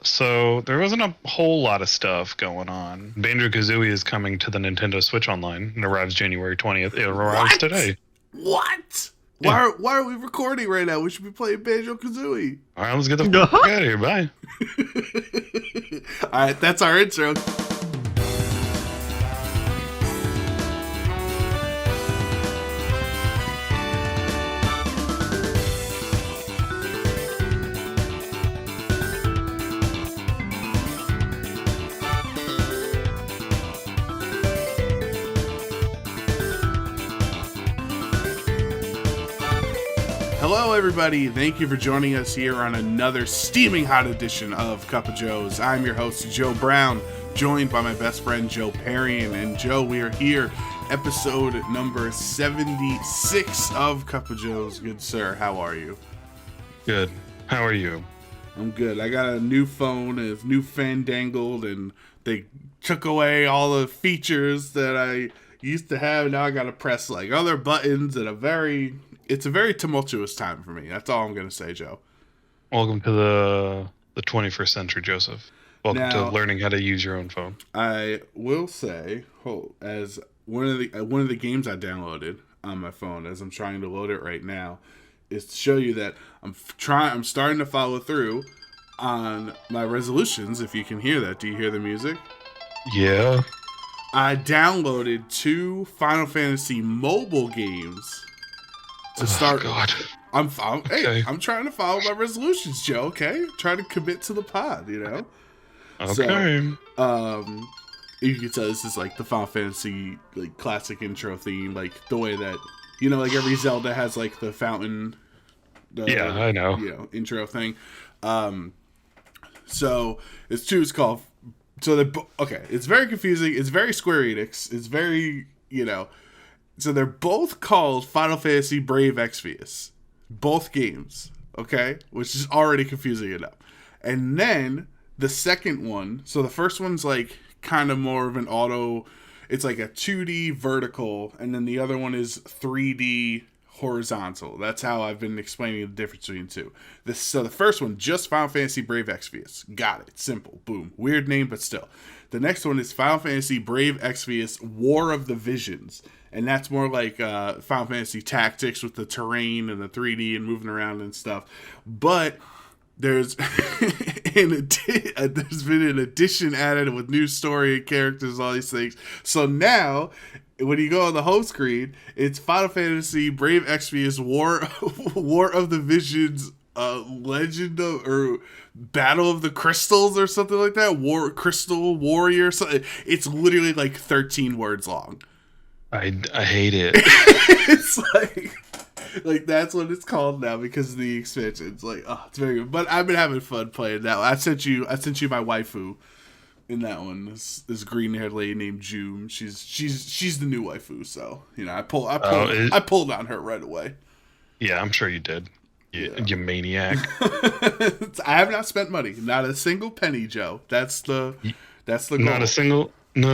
So there wasn't a whole lot of stuff going on. Banjo-Kazooie is coming to the Nintendo Switch Online and arrives January 20th. It arrives What? today. What? Yeah. Why are we recording right now? We should be playing Banjo-Kazooie. All right, let's get the fuck out of here. Bye. All right, that's our intro. Hello, everybody. Thank you for joining us here on another steaming hot edition of Cup of Joe's. I'm your host, Joe Brown, joined by my best friend, Joe Perrion. And Joe, we are here, episode number 76 of Cup of Joe's. Good sir, how are you? Good. How are you? I'm good. I got a new phone, it's new fandangled, and they took away all the features that I used to have. Now I got to press like other buttons and it's a very tumultuous time for me. That's all I'm going to say, Joe. Welcome to the 21st century, Joseph. Welcome to learning how to use your own phone. I will say, as one of the games I downloaded on my phone, as I'm trying to load it right now, is to show you that I'm starting to follow through on my resolutions. If you can hear that, do you hear the music? Yeah. I downloaded 2 Final Fantasy mobile games to start. God. Hey, I'm trying to follow my resolutions, Joe. Okay, trying to commit to the pod, you know. Okay. So, you can tell this is like the Final Fantasy like classic intro theme, like the way that like every Zelda has like the fountain. Yeah, I know. Intro thing. So it's 2. It's called. So okay. It's very confusing. It's very Square Enix. It's very So they're both called Final Fantasy Brave Exvius. Both games, okay? Which is already confusing enough. And then the second one, so the first one's like kind of more of an it's like a 2D vertical, and then the other one is 3D horizontal. That's how I've been explaining the difference between the two. So the first one, just Final Fantasy Brave Exvius. Got it. Simple. Boom. Weird name, but still. The next one is Final Fantasy Brave Exvius War of the Visions. And that's more like Final Fantasy Tactics with the terrain and the 3D and moving around and stuff. But there's there's been an addition added with new story and characters, all these things. So now, when you go on the home screen, it's Final Fantasy Brave Exvius War of the Visions, Legend of or Battle of the Crystals or something like that. Crystal Warrior. Something. It's literally like 13 words long. I hate it. It's like that's what it's called now because of the expansion. It's like, oh, it's very good. But I've been having fun playing that. I sent you my waifu in that one. This green haired lady named June. She's the new waifu. So I pulled on her right away. Yeah, I'm sure you did. You maniac. I have not spent money. Not a single penny, Joe. That's the goal. Not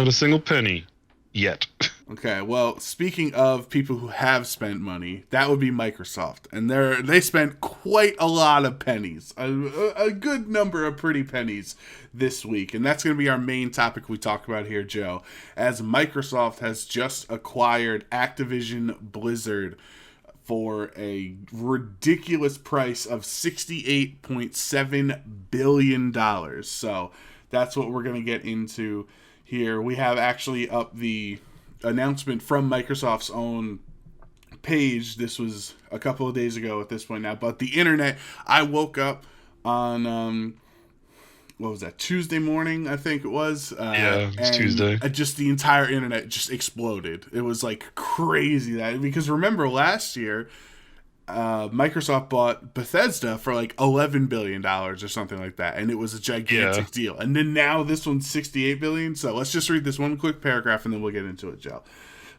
a single penny yet. Okay, well, speaking of people who have spent money, that would be Microsoft. And they spent quite a lot of pennies. A good number of pretty pennies this week. And that's going to be our main topic we talk about here, Joe. As Microsoft has just acquired Activision-Blizzard for a ridiculous price of $68.7 billion. So that's what we're going to get into here. We have actually up the announcement from Microsoft's own page. This was a couple of days ago at this point now, but the internet, I woke up on what was that, Tuesday morning, I think it was. It was Tuesday. Just the entire internet just exploded. It was like crazy because remember last year Microsoft bought Bethesda for like $11 billion or something like that, and it was a gigantic deal. And then now this one's $68 billion. So let's just read this one quick paragraph and then we'll get into it, Joe.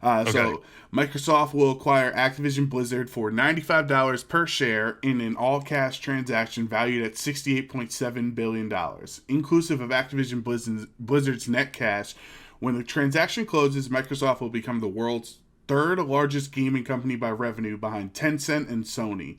So Microsoft will acquire Activision-Blizzard for $95 per share in an all-cash transaction valued at $68.7 billion, inclusive of Activision-Blizzard's net cash. When the transaction closes, Microsoft will become the world's third largest gaming company by revenue behind Tencent and Sony.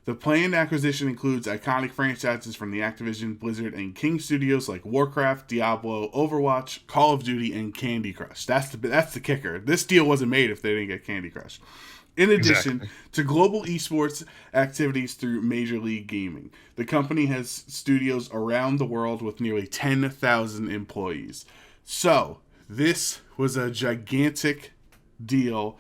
The planned acquisition includes iconic franchises from the Activision, Blizzard, and King studios like Warcraft, Diablo, Overwatch, Call of Duty, and Candy Crush. That's the kicker. This deal wasn't made if they didn't get Candy Crush. In addition to global esports activities through Major League Gaming, the company has studios around the world with nearly 10,000 employees. So, this was a gigantic deal.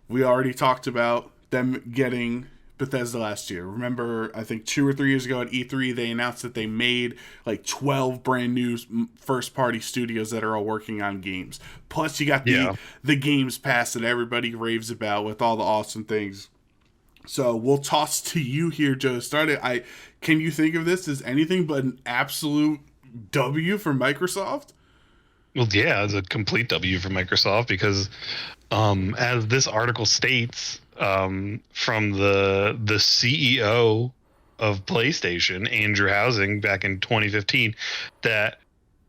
We already talked about them getting Bethesda last year. Remember, I think 2 or 3 years ago at E3, they announced that they made like 12 brand new first-party studios that are all working on games. Plus, you got the Games Pass that everybody raves about with all the awesome things. So we'll toss to you here, Joe. Can you think of this as anything but an absolute W for Microsoft? Well, yeah, it's a complete W for Microsoft because, as this article states, from the CEO of PlayStation, Andrew Housing, back in 2015, that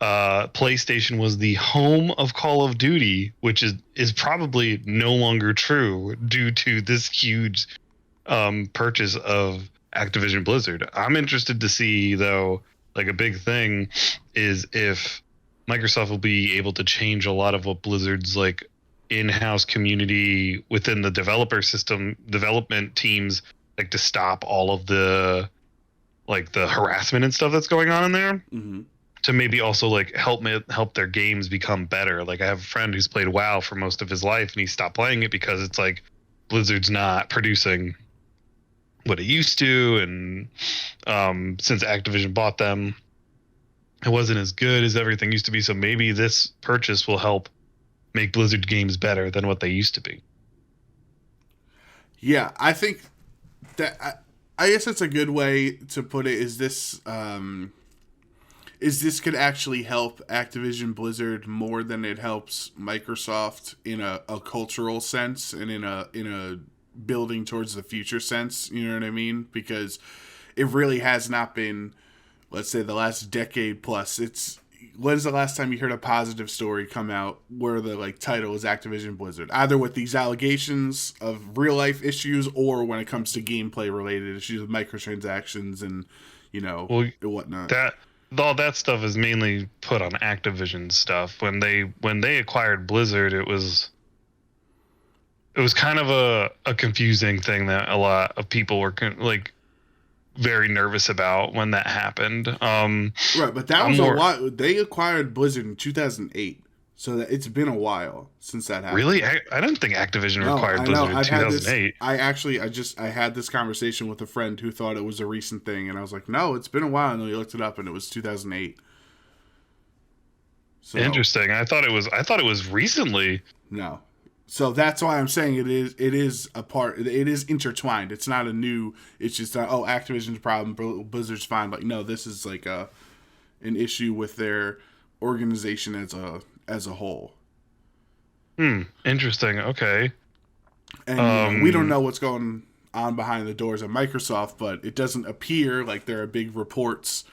PlayStation was the home of Call of Duty, which is probably no longer true due to this huge purchase of Activision Blizzard. I'm interested to see, though, like a big thing is if Microsoft will be able to change a lot of what Blizzard's like in-house community within the development teams, like to stop all of the harassment and stuff that's going on in there. Mm-hmm. To maybe also like help their games become better. Like I have a friend who's played WoW for most of his life and he stopped playing it because it's like Blizzard's not producing what it used to, and since Activision bought them, it wasn't as good as everything used to be. So maybe this purchase will help make Blizzard games better than what they used to be. Yeah, I think that I guess that's a good way to put it. Is this could actually help Activision Blizzard more than it helps Microsoft in a cultural sense and in a building towards the future sense, you know what I mean? Because it really has not been, let's say, the last decade plus. When's the last time you heard a positive story come out where the like title is Activision Blizzard, either with these allegations of real life issues or when it comes to gameplay related issues with microtransactions and whatnot? All that stuff is mainly put on Activision stuff. When they acquired Blizzard, it was kind of a confusing thing that a lot of people were like very nervous about when that happened. Right, but that was a while. They acquired Blizzard in 2008, so that it's been a while since that happened. Really? I didn't think Activision acquired Blizzard in 2008. I had this conversation with a friend who thought it was a recent thing, and I was like, no, it's been a while. And then he looked it up, and it was 2008. So, interesting. I thought it was recently. No. So that's why I'm saying it is a part. It is intertwined. It's not a new. It's just Activision's problem. Blizzard's fine. Like no, this is like an issue with their organization as a whole. Interesting. Okay. And we don't know what's going on behind the doors at Microsoft, but it doesn't appear like there are big reports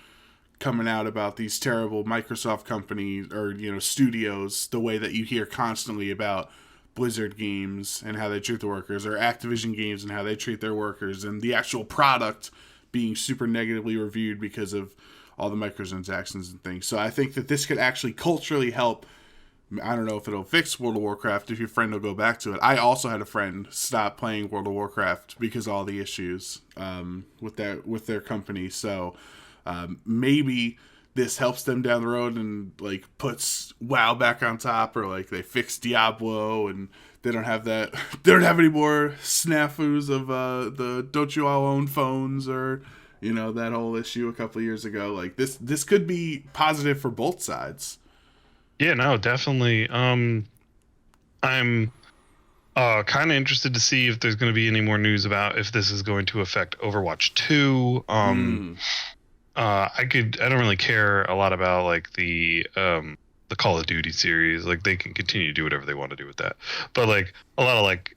coming out about these terrible Microsoft companies or studios. The way that you hear constantly about Blizzard games and how they treat the workers, or Activision games and how they treat their workers, and the actual product being super negatively reviewed because of all the microtransactions and things. So I think that this could actually culturally help. I don't know if it'll fix World of Warcraft, if your friend will go back to it. I also had a friend stop playing World of Warcraft because of all the issues with their company. So maybe this helps them down the road and like puts WoW back on top, or like they fix Diablo and they don't have that. They don't have any more snafus of the don't you all own phones, or that whole issue a couple of years ago. Like this could be positive for both sides. Yeah, no, definitely. I'm kind of interested to see if there's going to be any more news about if this is going to affect Overwatch 2. I don't really care a lot about like the Call of Duty series. Like they can continue to do whatever they want to do with that. But like a lot of like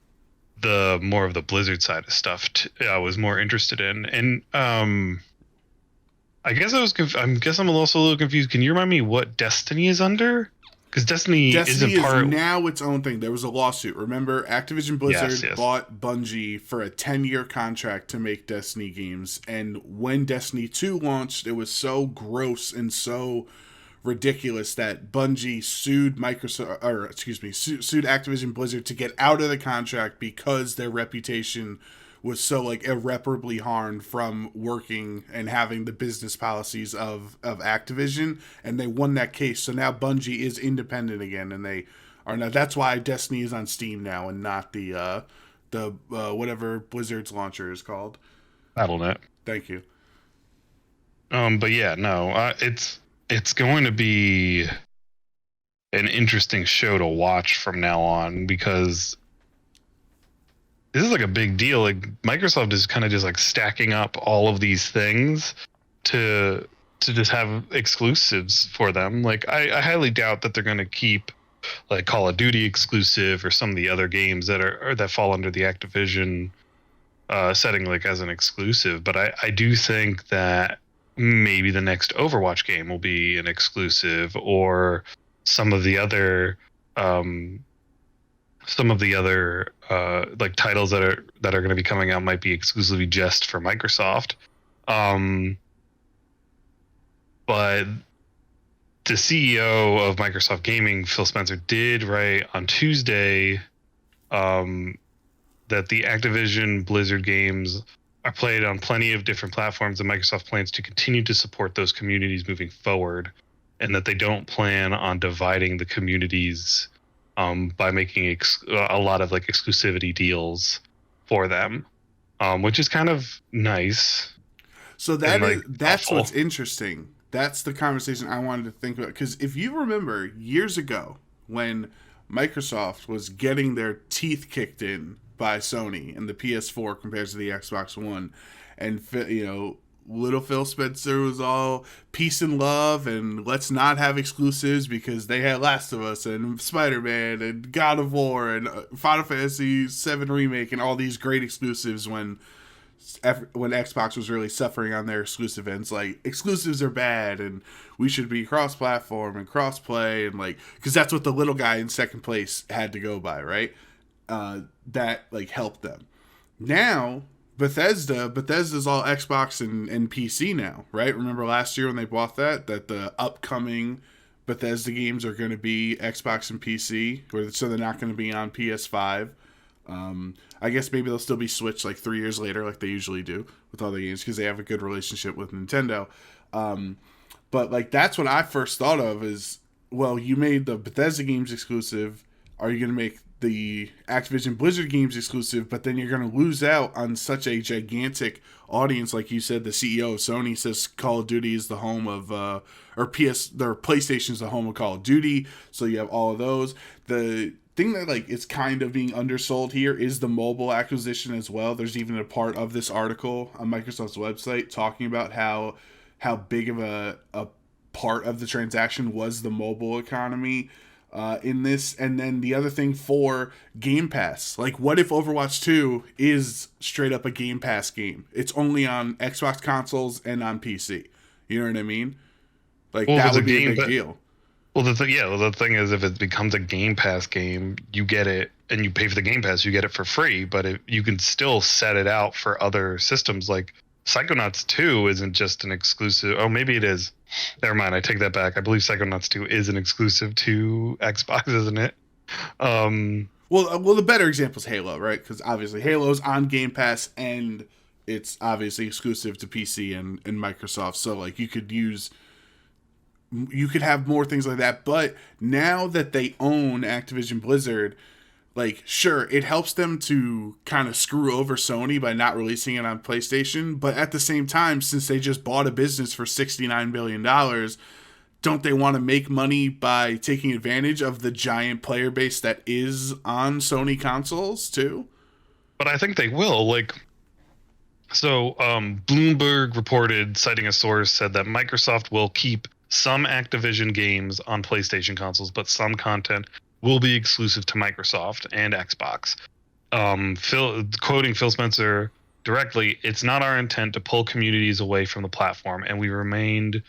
the more of the Blizzard side of stuff, I was more interested in. And I guess I'm also a little confused. Can you remind me what Destiny is under? Destiny Destiny isn't is part. now its own thing. There was a lawsuit. Remember, Activision Yes, Blizzard yes. bought Bungie for a 10-year contract to make Destiny games. And when Destiny 2 launched, it was so gross and so ridiculous that Bungie sued Microsoft, or excuse me, sued Activision Blizzard to get out of the contract because their reputation was so like irreparably harmed from working and having the business policies of Activision, and they won that case. So now Bungie is independent again, and they are now. That's why Destiny is on Steam now and not the whatever Blizzard's launcher is called. BattleNet. Thank you. But yeah, no, it's going to be an interesting show to watch from now on, because this is like a big deal. Like Microsoft is kind of just like stacking up all of these things to just have exclusives for them. Like I highly doubt that they're going to keep like Call of Duty exclusive or some of the other games that are or that fall under the Activision setting like as an exclusive. But I do think that maybe the next Overwatch game will be an exclusive, or some of the other like titles that are going to be coming out might be exclusively just for Microsoft. But the CEO of Microsoft Gaming, Phil Spencer, did write on Tuesday that the Activision Blizzard games are played on plenty of different platforms, and Microsoft plans to continue to support those communities moving forward, and that they don't plan on dividing the communities by making a lot of like exclusivity deals for them, which is kind of nice. So Like that's awful. what's interesting. That's the conversation I wanted to think about, because if you remember years ago when Microsoft was getting their teeth kicked in by Sony and the PS4 compared to the Xbox One, and little Phil Spencer was all peace and love and let's not have exclusives because they had Last of Us and Spider-Man and God of War and Final Fantasy VII Remake and all these great exclusives when Xbox was really suffering on their exclusive ends. Like, exclusives are bad and we should be cross-platform and cross-play, and like, because that's what the little guy in second place had to go by, right? That like helped them. Now Bethesda's all Xbox and PC now, right? Remember last year when they bought that the upcoming Bethesda games are going to be Xbox and PC, so they're not going to be on PS5. I guess maybe they'll still be Switch like 3 years later, like they usually do with all the games, because they have a good relationship with Nintendo. But like, that's what I first thought of is, well, you made the Bethesda games exclusive. Are you going to make the Activision Blizzard games exclusive? But then you're going to lose out on such a gigantic audience. Like you said, the CEO of Sony says Call of Duty is the home of, or PlayStation is the home of Call of Duty. So you have all of those. The thing that like is kind of being undersold here is the mobile acquisition as well. There's even a part of this article on Microsoft's website talking about how big of a part of the transaction was the mobile economy in this. And then the other thing for Game Pass, like, what if Overwatch 2 is straight up a Game Pass game? It's only on Xbox consoles and on PC. You know what I mean? Like, Well, if that it's a would be a game, big deal. well, the thing is, if it becomes a Game Pass game, you get it, and you pay for the Game Pass, you get it for free. But you can still set it out for other systems. Like Psychonauts 2 isn't just an exclusive. Oh, maybe it is. Never mind. I take that back. I believe Psychonauts 2 is an exclusive to Xbox, isn't it? Well, the better example is Halo, right? Because obviously Halo's on Game Pass and it's obviously exclusive to PC and Microsoft. So like, you could have more things like that. But now that they own Activision Blizzard, like, sure, it helps them to kind of screw over Sony by not releasing it on PlayStation. But at the same time, since they just bought a business for $69 billion, don't they want to make money by taking advantage of the giant player base that is on Sony consoles too? But I think they will. Like, so Bloomberg reported, citing a source, said that Microsoft will keep some Activision games on PlayStation consoles, but some content will be exclusive to Microsoft and Xbox. Quoting Phil Spencer directly, "It's not our intent to pull communities away from the platform, and we remained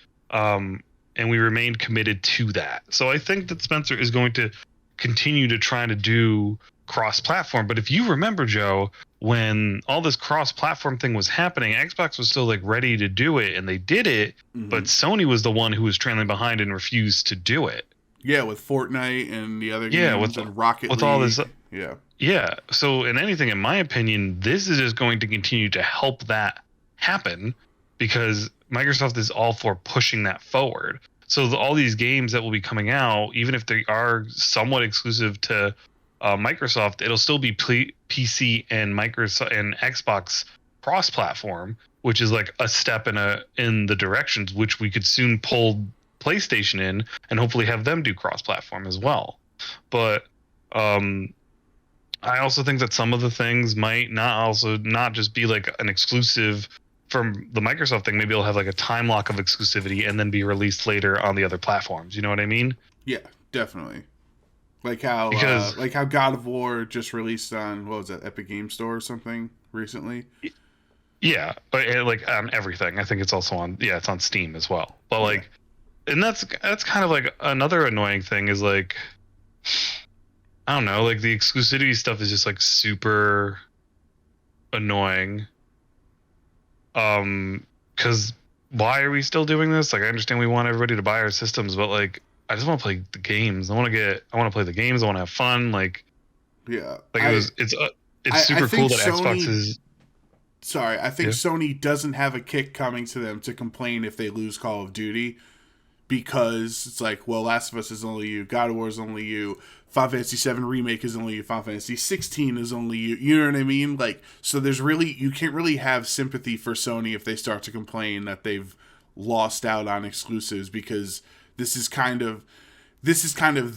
and we remained committed to that. So I think that Spencer is going to continue to try to do cross-platform. But if you remember, Joe, when all this cross-platform thing was happening, Xbox was still like ready to do it, and they did it. But Sony was the one who was trailing behind and refused to do it. Yeah, with Fortnite and the other Yeah, games and Rocket League. all this. Yeah. Yeah. So in anything, in my opinion, this is just going to continue to help that happen because Microsoft is all for pushing that forward. So all these games that will be coming out, even if they are somewhat exclusive to Microsoft, it'll still be PC and Microsoft and Xbox cross-platform, which is like a step in the directions which we could soon pull PlayStation in and hopefully have them do cross-platform as well. But I also think that some of the things might not just be like an exclusive from the Microsoft thing. Maybe it'll have like a time lock of exclusivity and then be released later on the other platforms. You know what I mean? Yeah, definitely. Like how God of War just released on, what was that, Epic Game Store or something recently? Yeah, but like on everything. I think it's also on. Yeah, it's on Steam as well. But like, and that's kind of like another annoying thing is like, I don't know, like the exclusivity stuff is just like super annoying. Because why are we still doing this? Like, I understand we want everybody to buy our systems, but like, I just want to play the games. I want to play the games. I want to have fun. Like, yeah, like it's super cool that Sony, Xbox is. Sorry, I think Sony doesn't have a kick coming to them to complain if they lose Call of Duty, because it's like, well, Last of Us is only you, God of War is only you, Final Fantasy VII Remake is only you, Final Fantasy 16 is only you. You know what I mean? Like, so you can't really have sympathy for Sony if they start to complain that they've lost out on exclusives, because this is kind of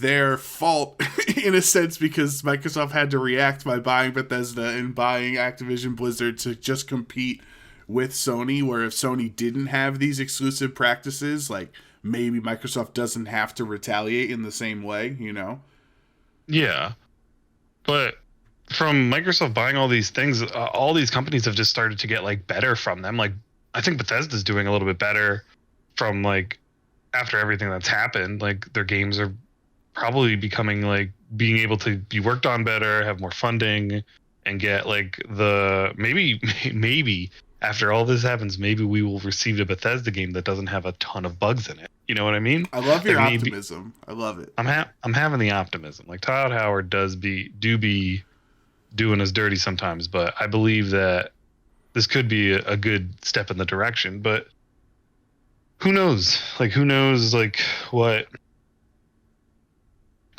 their fault in a sense, because Microsoft had to react by buying Bethesda and buying Activision-Blizzard to just compete with Sony, where if Sony didn't have these exclusive practices, like, maybe Microsoft doesn't have to retaliate in the same way, you know? Yeah. But from Microsoft buying all these things, all these companies have just started to get like better from them. Like, I think Bethesda's doing a little bit better from like after everything that's happened. Like, their games are probably becoming like being able to be worked on better, have more funding, and get like maybe after all this happens, maybe we will receive a Bethesda game that doesn't have a ton of bugs in it. You know what I mean? I love your optimism. I love it. I'm having the optimism. Like, Todd Howard do be doing us dirty sometimes, but I believe that this could be a good step in the direction. But who knows? Like,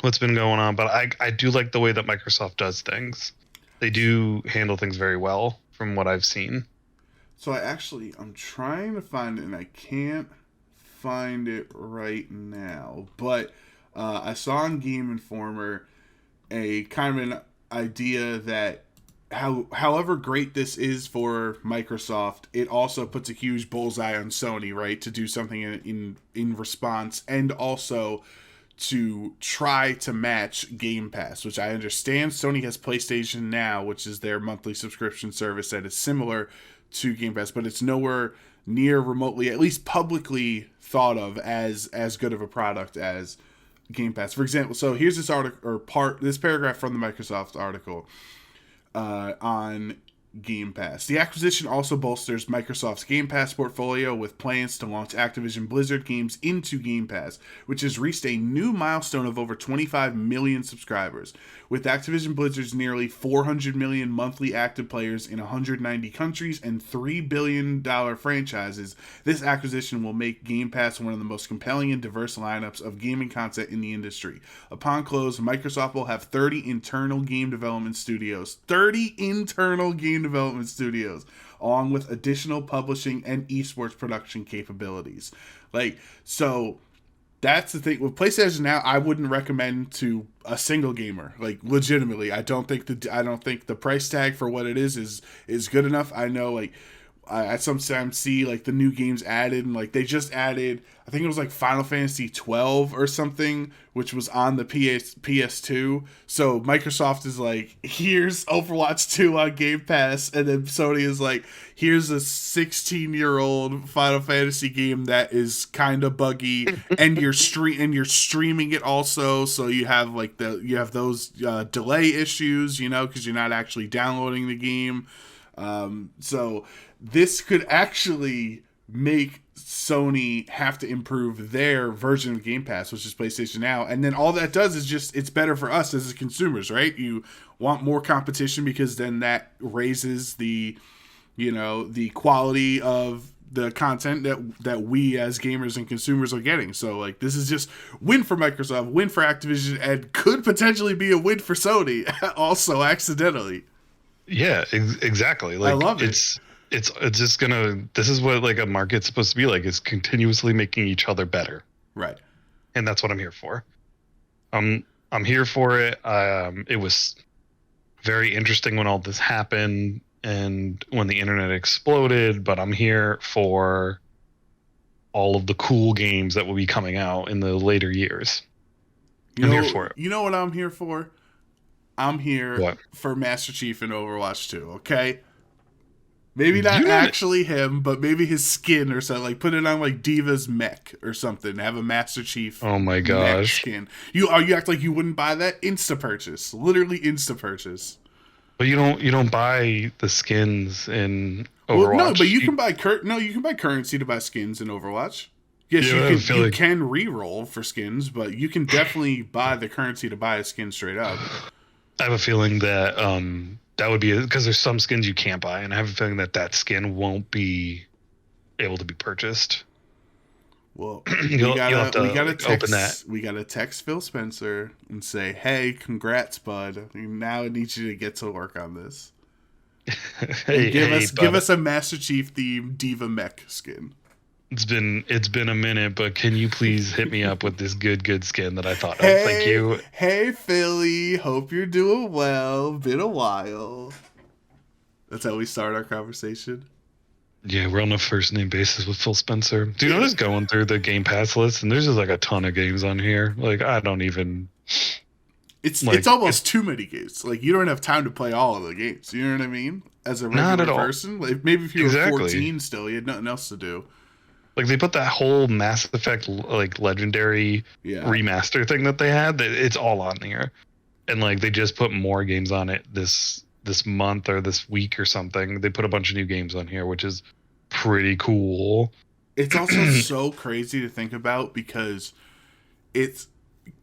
what's been going on? But I do like the way that Microsoft does things. They do handle things very well from what I've seen. So I'm trying to find it and I can't find it right now, but I saw on Game Informer a kind of an idea that however great this is for Microsoft, it also puts a huge bullseye on Sony, right, to do something in response, and also to try to match Game Pass, which I understand Sony has PlayStation Now, which is their monthly subscription service that is similar to Game Pass, but it's nowhere near remotely, at least publicly, thought of as good of a product as Game Pass. For example, so here's this this paragraph from the Microsoft article on Game Pass. The acquisition also bolsters Microsoft's Game Pass portfolio with plans to launch Activision-Blizzard games into Game Pass, which has reached a new milestone of over 25 million subscribers. With Activision-Blizzard's nearly 400 million monthly active players in 190 countries and $3 billion franchises, this acquisition will make Game Pass one of the most compelling and diverse lineups of gaming content in the industry. Upon close, Microsoft will have 30 internal game development studios. 30 internal game development studios, along with additional publishing and esports production capabilities. Like, so that's the thing with PlayStation Now. I wouldn't recommend to a single gamer. Like, legitimately, I don't think the price tag for what it is good enough. I know, like, I sometimes see like the new games added, and like they just added, I think it was like Final Fantasy 12 or something, which was on the PS2. So Microsoft is like, here's Overwatch 2 on Game Pass, and then Sony is like, here's a 16-year-old Final Fantasy game that is kind of buggy, and you're streaming it also, so you have like those delay issues, you know, because you're not actually downloading the game. So this could actually make Sony have to improve their version of Game Pass, which is PlayStation Now. And then all that does is just, it's better for us as consumers, right? You want more competition because then that raises the, you know, the quality of the content that we as gamers and consumers are getting. So like, this is just win for Microsoft, win for Activision, and could potentially be a win for Sony also accidentally. Yeah, exactly. Like, I love it. It's just gonna. This is what like a market's supposed to be like. Is continuously making each other better, Right. and that's what I'm here for. I'm here for it. It was very interesting when all this happened and when the internet exploded. But I'm here for all of the cool games that will be coming out in the later years. I'm here for it. You know what I'm here for? I'm here What? for Master Chief in Overwatch 2, okay? Maybe not actually him, but maybe his skin or something. Like, put it on, like, d.va's mech or something. Have a Master Chief Oh my mech gosh. skin. You act like you wouldn't buy that? Insta-purchase. Literally insta-purchase. But you don't buy the skins in Overwatch. Well, no, but you can buy currency to buy skins in Overwatch. Yes, Yeah, you can re-roll for skins, but you can definitely buy the currency to buy a skin straight up. I have a feeling that that would be because there's some skins you can't buy, and I have a feeling that skin won't be able to be purchased. Well, you'll have to open that. We gotta text Phil Spencer and say, "Hey, congrats, bud. Now I need you to get to work on this. Give us a Master Chief themed d.va mech skin." It's been a minute, but can you please hit me up with this good skin that I thought of? Thank you. Hey, Philly. Hope you're doing well. Been a while. That's how we start our conversation. Yeah, we're on a first name basis with Phil Spencer. Dude, I'm just going through the Game Pass list, and there's just like a ton of games on here. Like, I don't even. It's almost too many games. Like, you don't have time to play all of the games. You know what I mean? As a regular person, like maybe if you were 14 still, you had nothing else to do. Like, they put that whole Mass Effect like legendary remaster thing that they had. It's all on here, and like they just put more games on it this month or this week or something. They put a bunch of new games on here, which is pretty cool. It's also so crazy to think about because it's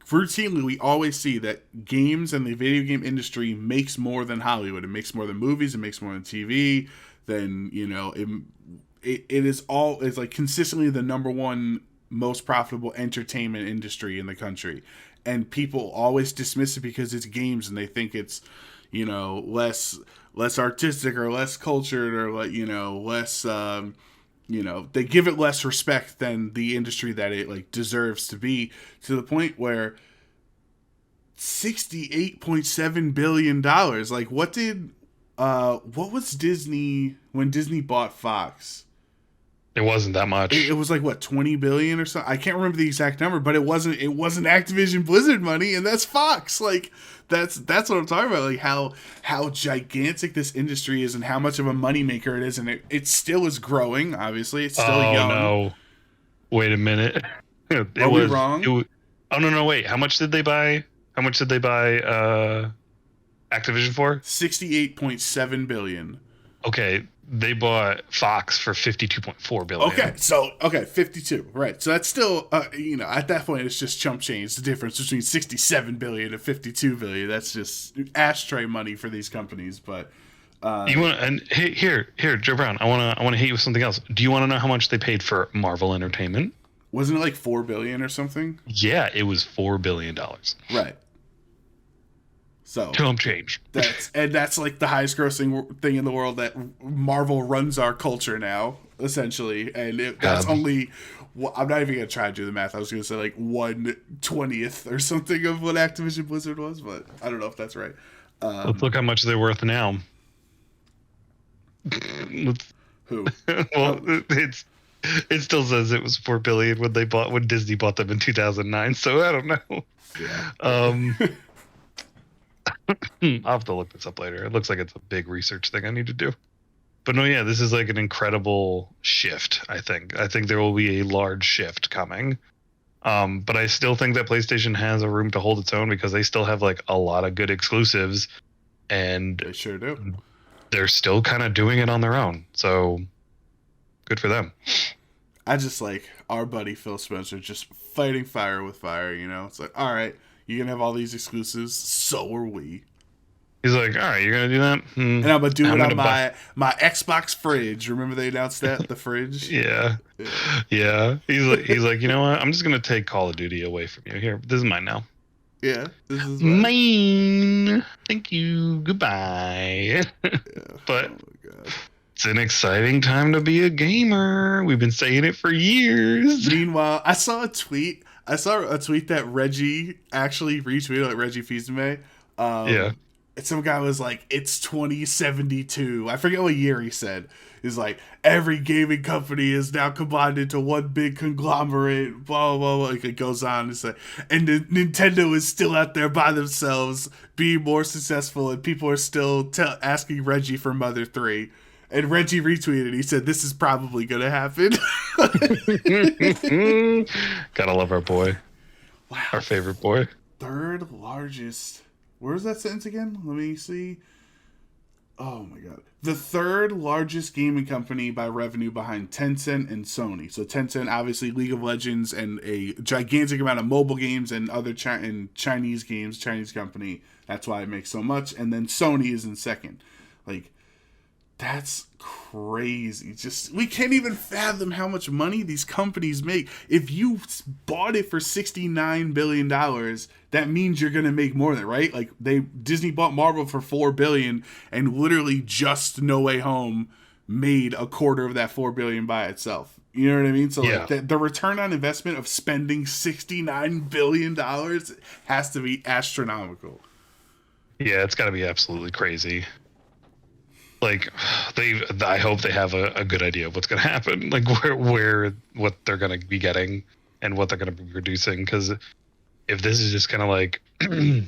routinely we always see that games and the video game industry makes more than Hollywood. It makes more than movies. It makes more than TV. Then it's like consistently the number one most profitable entertainment industry in the country, and people always dismiss it because it's games and they think it's, you know, less artistic or less cultured or like, you know, less they give it less respect than the industry that it like deserves to be, to the point where $68.7 billion, like what was Disney when Disney bought Fox? It wasn't that much. It was like what, 20 billion or something. I can't remember the exact number, but it wasn't Activision-Blizzard money, and that's Fox. Like that's what I'm talking about. Like how gigantic this industry is and how much of a moneymaker it is, and it still is growing. Obviously, it's still young. Oh no! Wait a minute. Are we wrong? No! Wait. How much did they buy? Activision for? $68.7 billion. Okay. They bought Fox for $52.4 billion. Okay, 52. Right. So that's still, at that point, it's just chump change. The difference between 67 billion and 52 billion. That's just ashtray money for these companies. But you want and here, Joe Brown. I want to hit you with something else. Do you want to know how much they paid for Marvel Entertainment? Wasn't it like 4 billion or something? Yeah, it was $4 billion. Right. So chump change. That's like the highest grossing thing in the world, that Marvel runs our culture now, essentially. And that's only, I'm not even going to try to do the math. I was going to say like 1/20th or something of what Activision Blizzard was, but I don't know if that's right. Let's look how much they're worth now. Who? Well, it still says it was 4 billion when Disney bought them in 2009. So I don't know. Yeah. I'll have to look this up later. It looks like it's a big research thing I need to do. But no, yeah, this is like an incredible shift. I think there will be a large shift coming. But I still think that PlayStation has a room to hold its own because they still have like a lot of good exclusives, and They sure do. they're still kind of doing it on their own. So good for them. I just like our buddy Phil Spencer just fighting fire with fire. It's like, all right, you're gonna have all these exclusives, so are we. He's like, all right, you're gonna do that, and I'm gonna do it on my Xbox fridge. Remember they announced that the fridge? Yeah. He's like, you know what? I'm just gonna take Call of Duty away from you. Here, this is mine now. Yeah, this is mine. Thank you. Goodbye. Yeah. But oh my God. It's an exciting time to be a gamer. We've been saying it for years. Meanwhile, I saw a tweet. That Reggie actually retweeted, like Reggie Fils-Aimé. Yeah. Some guy was like, it's 2072. I forget what year he said. He's like, every gaming company is now combined into one big conglomerate, blah, blah, blah. Like, it goes on. It's like, and Nintendo is still out there by themselves, being more successful, and people are still asking Reggie for Mother 3. And Reggie retweeted. He said, this is probably going to happen. Gotta love our boy. Wow. Our favorite boy. Third largest. Where's that sentence again? Let me see. Oh my God. The third largest gaming company by revenue behind Tencent and Sony. So Tencent, obviously League of Legends and a gigantic amount of mobile games and other Chinese games, Chinese company. That's why it makes so much. And then Sony is in second. Like, that's crazy. Just, we can't even fathom how much money these companies make. If you bought it for $69 billion, that means you're going to make more than, right? Like, Disney bought Marvel for $4 billion, and literally just No Way Home made a quarter of that $4 billion by itself. You know what I mean? So yeah. Like the return on investment of spending $69 billion has to be astronomical. Yeah, it's got to be absolutely crazy. Like, I hope they have a good idea of what's going to happen, like what they're going to be getting and what they're going to be producing. Because if this is just kind of like, if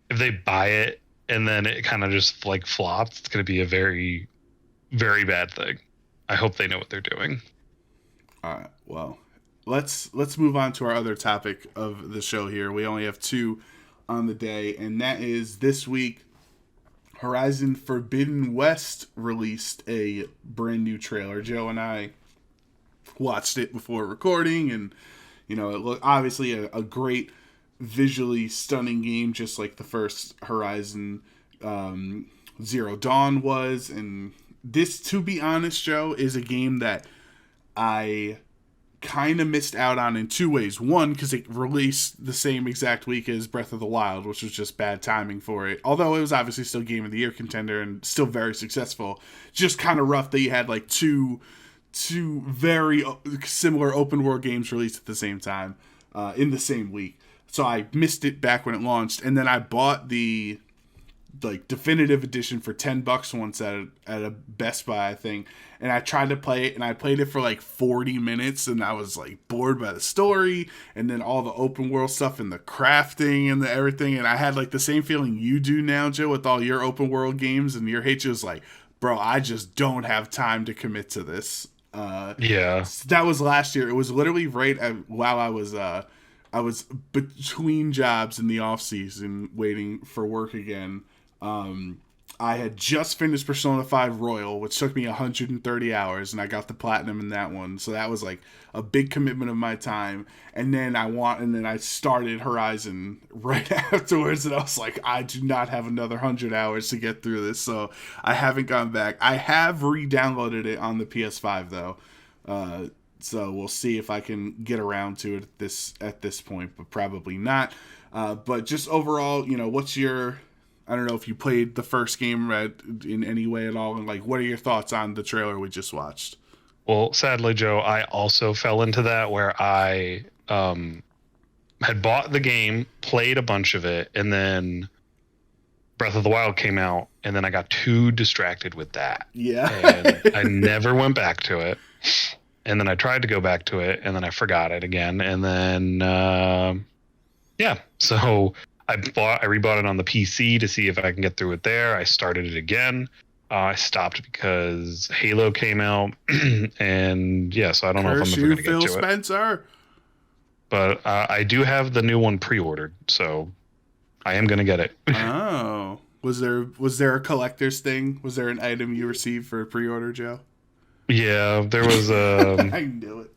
they buy it and then it kind of just like flops, it's going to be a very, very bad thing. I hope they know what they're doing. All right. Well, let's move on to our other topic of the show here. We only have 2 on the day, and that is this week. Horizon Forbidden West released a brand new trailer. Joe and I watched it before recording, and it looked obviously a great, visually stunning game, just like the first Horizon Zero Dawn was. And this, to be honest, Joe, is a game that I kind of missed out on in 2 ways. One, because it released the same exact week as Breath of the Wild, which was just bad timing for it. Although it was obviously still Game of the Year contender and still very successful. Just kind of rough that you had like two very similar open world games released at the same time in the same week. So I missed it back when it launched, and then I bought the definitive edition for $10 once at a Best Buy, I think, and I tried to play it, and I played it for like 40 minutes, and I was like bored by the story and then all the open world stuff and the crafting and the everything, and I had like the same feeling you do now, Joe, with all your open world games, and your hate was like, bro, I just don't have time to commit to this. Yeah, that was last year. It was literally while I was between jobs in the off season waiting for work again. I had just finished Persona 5 Royal, which took me 130 hours, and I got the platinum in that one. So that was like a big commitment of my time. And then I started Horizon right afterwards, and I was like, I do not have another 100 hours to get through this. So I haven't gone back. I have re-downloaded it on the PS5 though. So we'll see if I can get around to it at this point, but probably not. But just overall, what's your... I don't know if you played the first game in any way at all, and like, what are your thoughts on the trailer we just watched? Well, sadly, Joe, I also fell into that where I had bought the game, played a bunch of it, and then Breath of the Wild came out, and then I got too distracted with that. Yeah. And I never went back to it. And then I tried to go back to it, and then I forgot it again. And then, yeah. So I rebought it on the PC to see if I can get through it there. I started it again. I stopped because Halo came out, and yeah, so I don't know if I'm ever going to get to Spencer. it. But I do have the new one pre-ordered, so I am going to get it. Oh, was there a collector's thing? Was there an item you received for a pre-order, Joe? Yeah, there was. I knew it.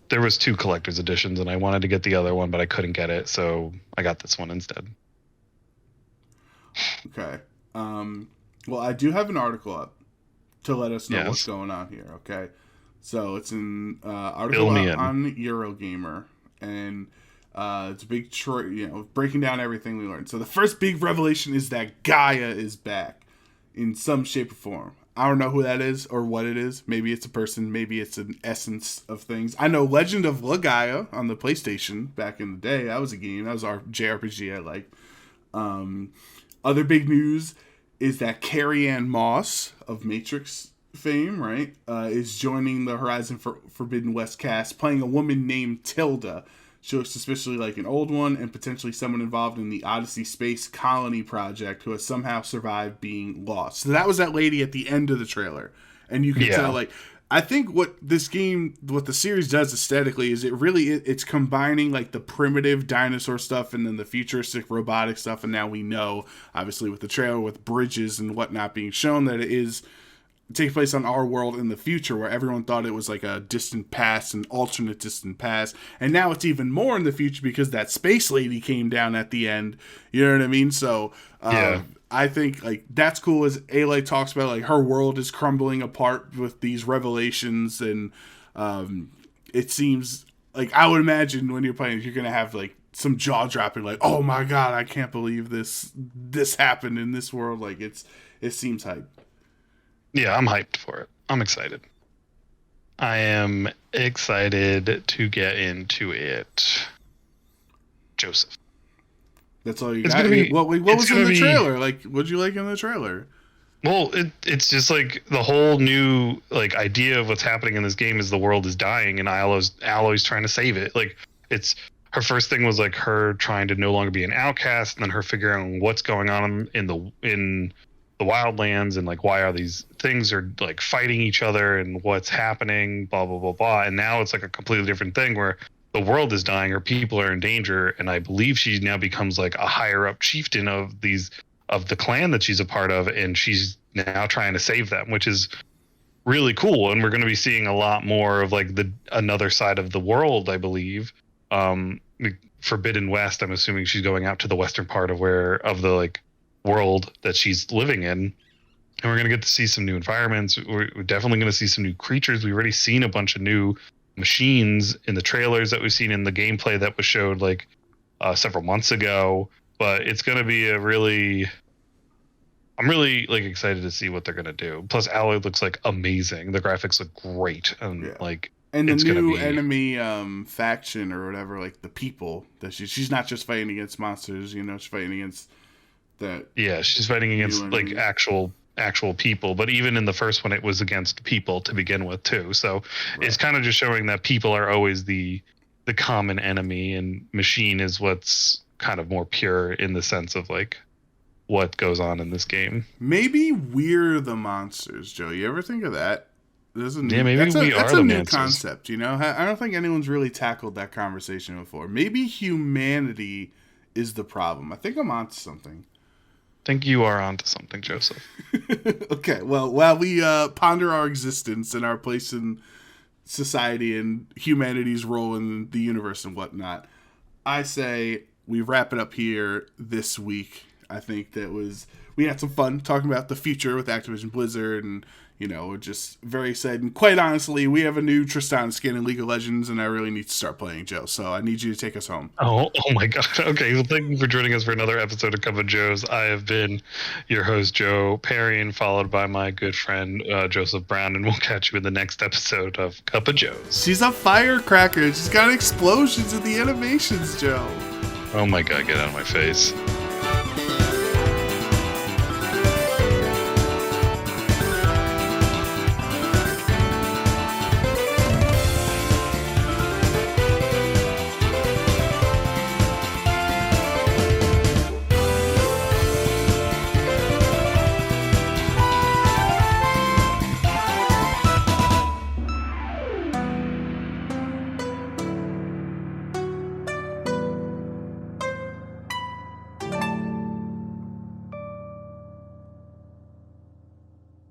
There was 2 collector's editions, and I wanted to get the other one, but I couldn't get it, so I got this one instead. Okay. Well, I do have an article up to let us know what's going on here. Okay. So it's an article on Eurogamer, and it's a big, breaking down everything we learned. So the first big revelation is that Gaia is back in some shape or form. I don't know who that is or what it is. Maybe it's a person. Maybe it's an essence of things. I know Legend of Gaia on the PlayStation back in the day. That was a game. That was our JRPG I liked. Other big news is that Carrie-Anne Moss of Matrix fame, right, is joining the Horizon Forbidden West cast, playing a woman named Tilda. She looks suspiciously like an old one and potentially someone involved in the Odyssey Space Colony project who has somehow survived being lost. So that was that lady at the end of the trailer. And you can tell, like, I think what the series does aesthetically is it's combining, like, the primitive dinosaur stuff and then the futuristic robotic stuff. And now we know, obviously, with the trailer, with bridges and whatnot being shown, that it takes place on our world in the future, where everyone thought it was like a distant past, an alternate distant past, and now it's even more in the future because that space lady came down at the end. You know what I mean? So I think, like, that's cool. As Aloy talks about, like, her world is crumbling apart with these revelations, and it seems like, I would imagine when you're playing, you're gonna have, like, some jaw dropping, like, oh my god, I can't believe this happened in this world. Like, it seems hype. Yeah, I'm hyped for it. I'm excited. I am excited to get into it. Joseph. That's all you got? What was in the trailer? Like, what'd you like in the trailer? Well, it's just like the whole new, like, idea of what's happening in this game is the world is dying and Aloy's trying to save it. Like, it's her first thing was like her trying to no longer be an outcast, and then her figuring out what's going on in the wildlands, and like why are these things are like fighting each other and what's happening, blah blah blah blah. And now it's like a completely different thing where the world is dying or people are in danger, and I believe she now becomes like a higher up chieftain of the clan that she's a part of, and she's now trying to save them, which is really cool. And we're going to be seeing a lot more of like another side of the world, I believe. Forbidden West, I'm assuming she's going out to the western part of the like world that she's living in, and we're going to get to see some new environments. We're definitely going to see some new creatures. We've already seen a bunch of new machines in the trailers that we've seen in the gameplay that was showed like several months ago, but it's going to be I'm really like excited to see what they're going to do. Plus Aloy looks like amazing. The graphics look great, and and the new enemy faction or whatever, like the people that she's not just fighting against monsters, she's fighting against that. Yeah, she's fighting against like actual people, but even in the first one it was against people to begin with too. So It's kind of just showing that people are always the common enemy, and machine is what's kind of more pure in the sense of like what goes on in this game. Maybe we're the monsters, Joe. You ever think of that? That's a new concept, I don't think anyone's really tackled that conversation before. Maybe humanity is the problem. I think I'm onto something. I think you are onto something, Joseph. Okay, well, while we ponder our existence and our place in society and humanity's role in the universe and whatnot, I say we wrap it up here this week. I think we had some fun talking about the future with Activision-Blizzard, and we're just very excited. And quite honestly, we have a new Tristan skin in League of Legends, and I really need to start playing, Joe. So I need you to take us home. Oh my God. Okay, well, thank you for joining us for another episode of Cup of Joe's. I have been your host, Joe Perry, followed by my good friend, Joseph Brown, and we'll catch you in the next episode of Cup of Joe's. She's a firecracker. She's got explosions in the animations, Joe. Oh my God, get out of my face.